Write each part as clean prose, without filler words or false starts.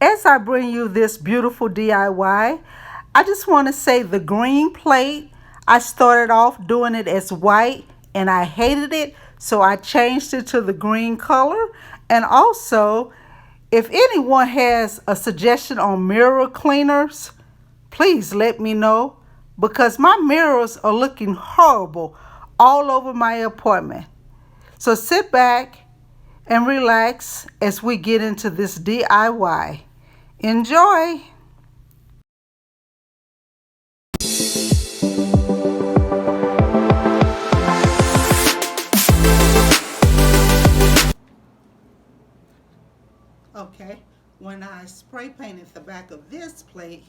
As I bring you this beautiful DIY, I just want to say the green plate, I started off doing it as white and I hated it, so I changed it to the green color. And also, if anyone has a suggestion on mirror cleaners, please let me know because my mirrors are looking horrible all over my apartment. So sit back and relax as we get into this DIY. Enjoy! Okay, when I spray painted the back of this plate,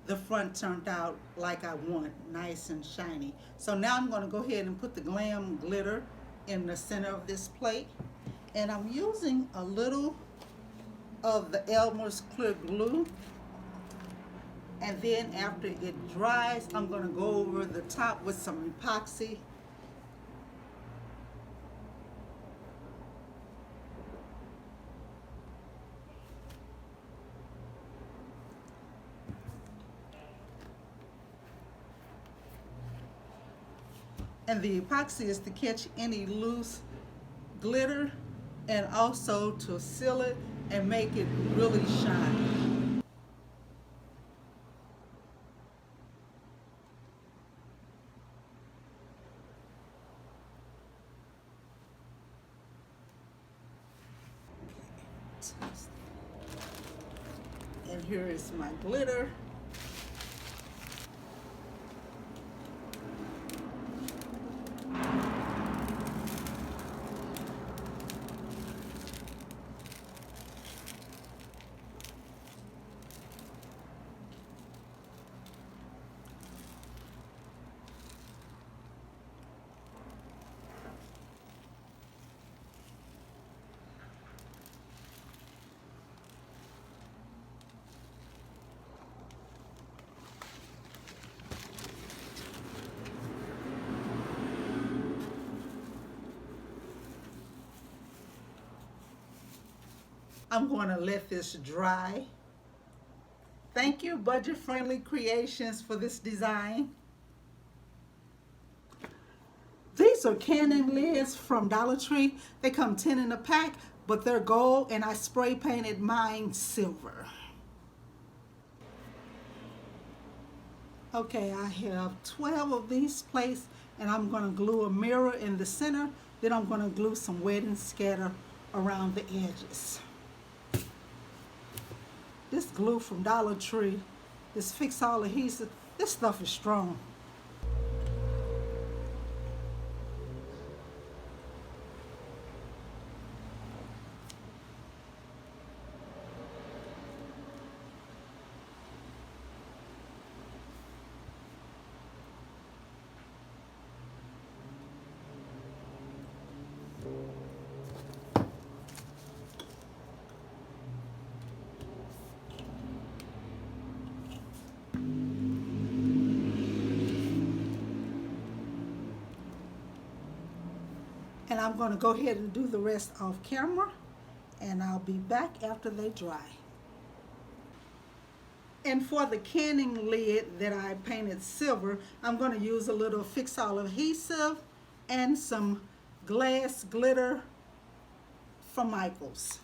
the front turned out like I want, nice and shiny. So now I'm going to go ahead and put the glam glitter in the center of this plate. And I'm using a little of the Elmer's clear glue. And then after it dries, I'm going to go over the top with some epoxy. And the epoxy is to catch any loose glitter and also to seal it and make it really shine. And here is my glitter. I'm going to let this dry. Thank you, Budget Friendly Creations, for this design. These are canning lids from Dollar Tree. They come 10 in a pack, but they're gold, and I spray painted mine silver. Okay, I have 12 of these placed, and I'm going to glue a mirror in the center. Then I'm going to glue some wet and scatter around the edges. This glue from Dollar Tree, this fix-all adhesive, this stuff is strong. And I'm going to go ahead and do the rest off camera, and I'll be back after they dry. And for the canning lid that I painted silver, I'm going to use a little fix-all adhesive and some glass glitter from Michaels.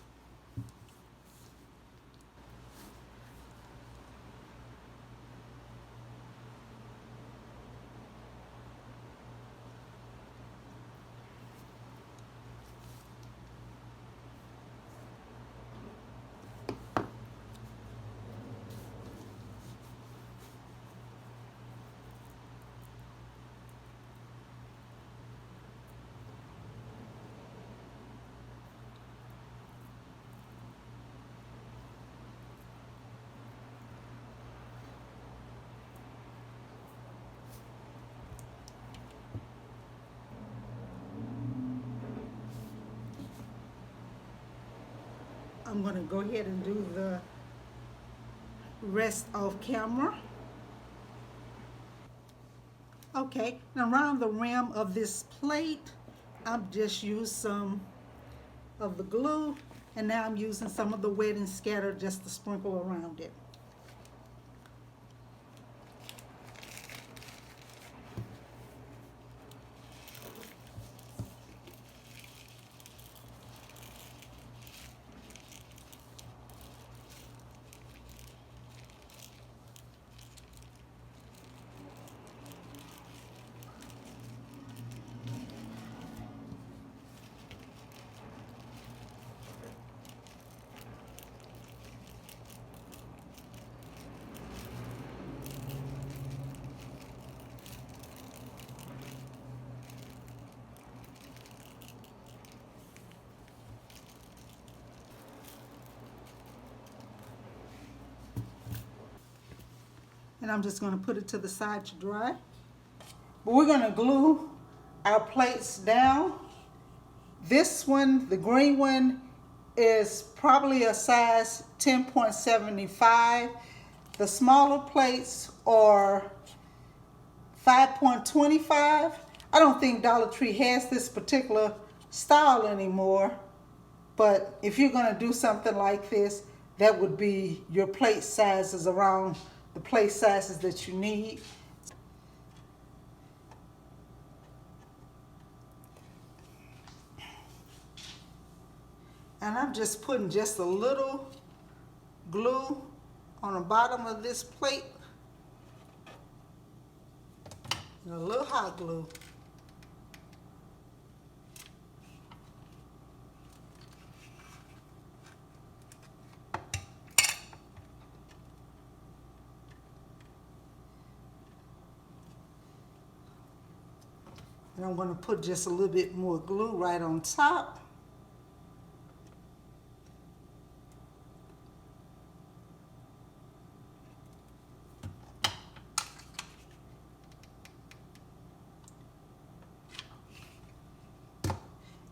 I'm going to go ahead and do the rest off camera. Okay, now around the rim of this plate, I've just used some of the glue And now I'm using some of the wet and scatter just to sprinkle around it. And I'm just going to put it to the side to dry. But we're going to glue our plates down. This one, the green one, is probably a size 10.75. The smaller plates are 5.25. I don't think Dollar Tree has this particular style anymore, but if you're going to do something like this, that would be your plate sizes, around the plate sizes that you need. And I'm just putting just a little glue on the bottom of this plate, and a little hot glue. And I'm going to put just a little bit more glue right on top.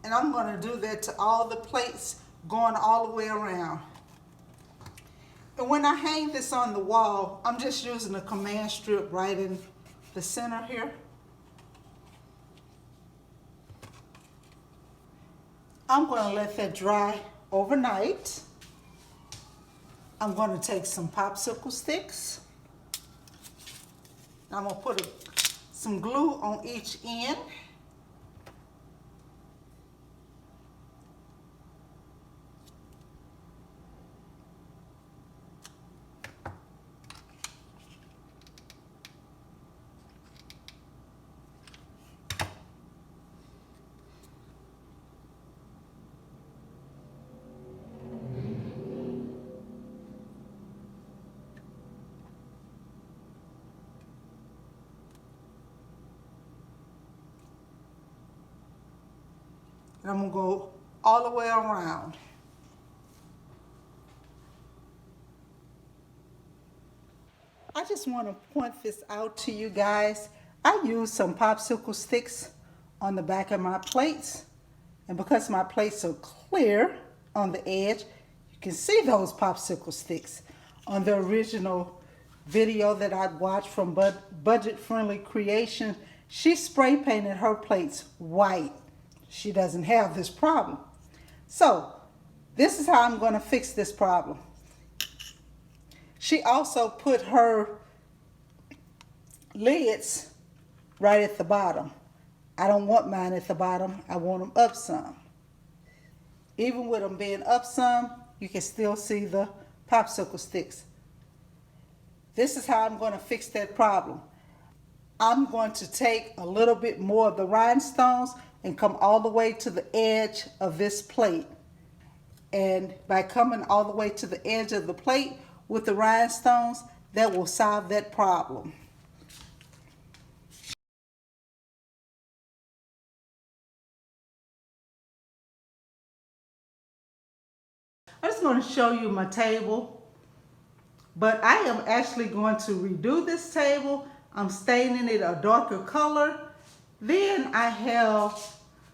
And I'm going to do that to all the plates, going all the way around. And when I hang this on the wall, I'm just using a command strip right in the center here. I'm going to let that dry overnight. I'm going to take some popsicle sticks. I'm going to put some glue on each end. And I'm going to go all the way around. I just want to point this out to you guys. I used some popsicle sticks on the back of my plates. And because my plates are clear on the edge, you can see those popsicle sticks. On the original video that I watched from Budget Friendly Creation, she spray painted her plates white. She doesn't have this problem. So this is how I'm going to fix this problem. She also put her lids right at the bottom. I don't want mine at the bottom. I want them up some. Even with them being up some, you can still see the popsicle sticks. This is how I'm going to fix that problem. I'm going to take a little bit more of the rhinestones and come all the way to the edge of this plate. And by coming all the way to the edge of the plate with the rhinestones, that will solve that problem. I'm just going to show you my table, but I am actually going to redo this table. I'm staining it a darker color. Then I have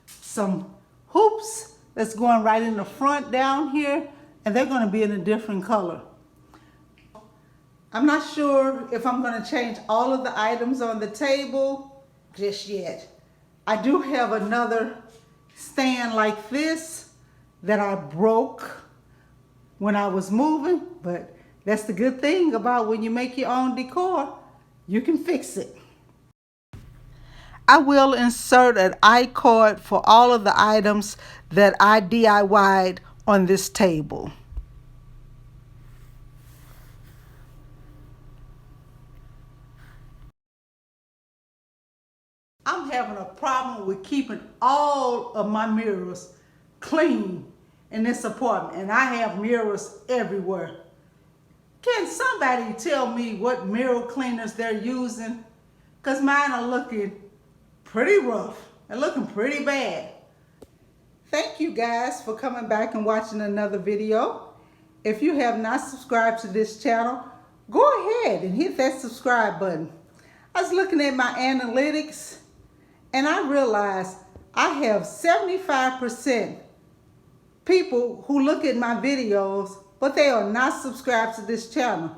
some hoops that's going right in the front down here, and they're going to be in a different color. I'm not sure if I'm going to change all of the items on the table just yet. I do have another stand like this that I broke when I was moving, but that's the good thing about when you make your own decor, you can fix it. I will insert an iCard for all of the items that I DIY'd on this table. I'm having a problem with keeping all of my mirrors clean in this apartment, and I have mirrors everywhere. Can somebody tell me what mirror cleaners they're using? Because mine are looking pretty rough and looking pretty bad. Thank you guys for coming back and watching another video. If you have not subscribed to this channel, go ahead and hit that subscribe button. I was looking at my analytics and I realized I have 75% people who look at my videos, but they are not subscribed to this channel.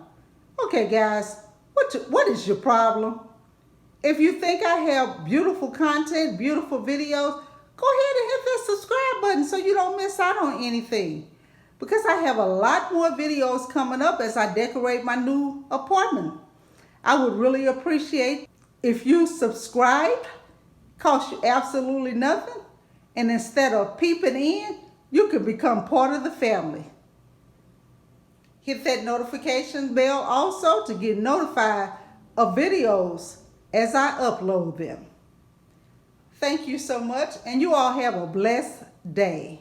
Okay guys, what is your problem? If you think I have beautiful content, beautiful videos, go ahead and hit that subscribe button so you don't miss out on anything. Because I have a lot more videos coming up as I decorate my new apartment. I would really appreciate if you subscribe. Costs you absolutely nothing. And instead of peeping in, you can become part of the family. Hit that notification bell also to get notified of videos as I upload them. Thank you so much, and you all have a blessed day.